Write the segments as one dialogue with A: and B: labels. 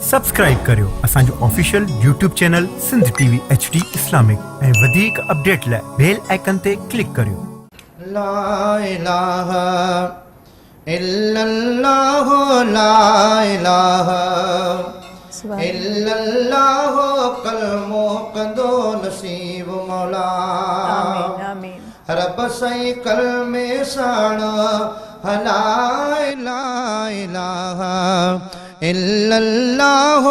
A: Subscribe करियो असांजो official YouTube channel Sindh TV HD Islamic ऐं वधीक अपडेट लाइ बेल आइकन ते क्लिक करियो।
B: ला इलाहा इल्लल्लाह ला इलाहा इल्लल्लाह कलमो कंदो नसीब मौला
C: आमीन आमीन
B: रब सई कलमे साण ला इलाहा इल्लल्लाह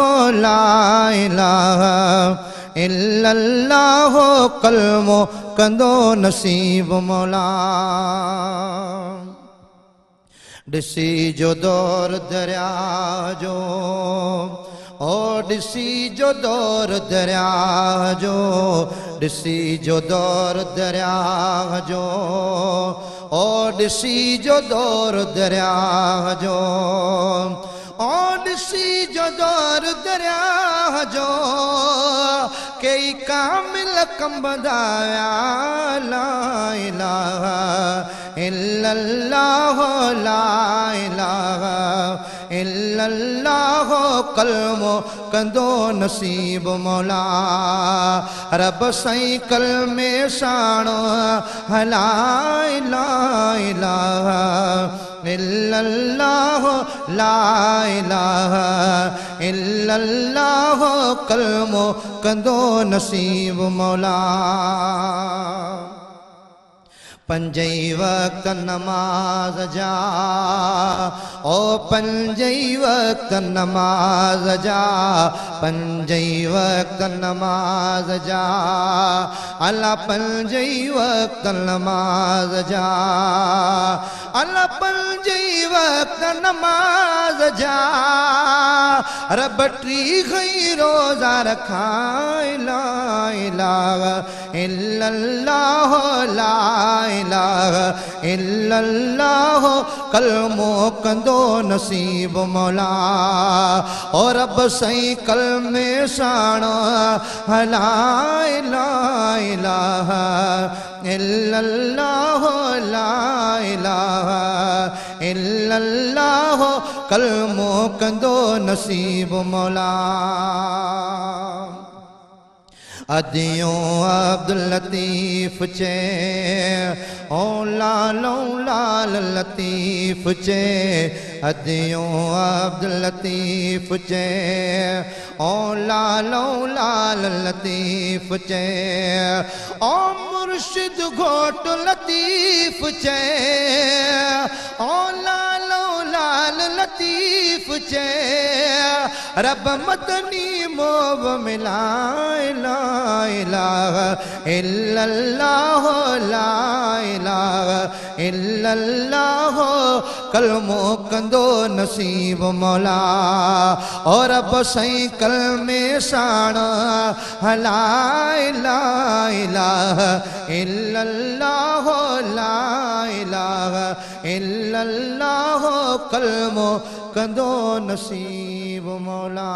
B: ला इलाहा इल्लल्लाह कलमो कंदो नसीब मौला ॾिसी जो दौर दरिया जो ओ ॾिसी जो दौर दरिया जो ॾिसी जो दौर दरिया जो ओ ॾिसी जो दौर दरिया जो ओ ॾिसी जो दौर दरिया जो कई कामिल कंबदा ला इलाहा इल्लल्लाह ला इलाहा इल्लल्लाह कलमो कंदो नसीब मौला रब सई कलमे साणो ला इलाहा इल्लल्लाह ला इलाहा इल्लल्लाह कलमो कंदो नसीब मौला पंजई वक्त नमाज जा ओ पंजई वक्त नमाज जा पंजई वक्त नमाज जा अल्लाह पंजई वक्त नमाज जा अल्लाह पंजई वक्त नमाज जा रब टी गई रोजा रखाए ला इलाहा इल्लल्लाह ला इलाहा इल्लल्लाह कलमो कंदो नसीब मौला और रब सई कलमे साण ला इलाहा इल्लल्लाह ला इलाहा इल्लल्लाह कलमो कंदो नसीब मौला अदियों अब्दुल लतीफ चे ओ लालो लाल लतीफ चे अदियों अब्दुल लतीफ चे ओ लालो लाल लतीफ चे ओ मुर्शिद घोट लतीफ चे ओ लालो लाल लतीफ चे रब मदनी मोब मिलाए ला इलाहा इल्लल्लाह ला इलाहा इल्लल्लाह कलमो कंदो नसीब मौला और रब सई कलमे साण ला इलाहा इल्लल्लाह ला इलाहा इल्लल्लाह कलमो कंदो नसीब मौला।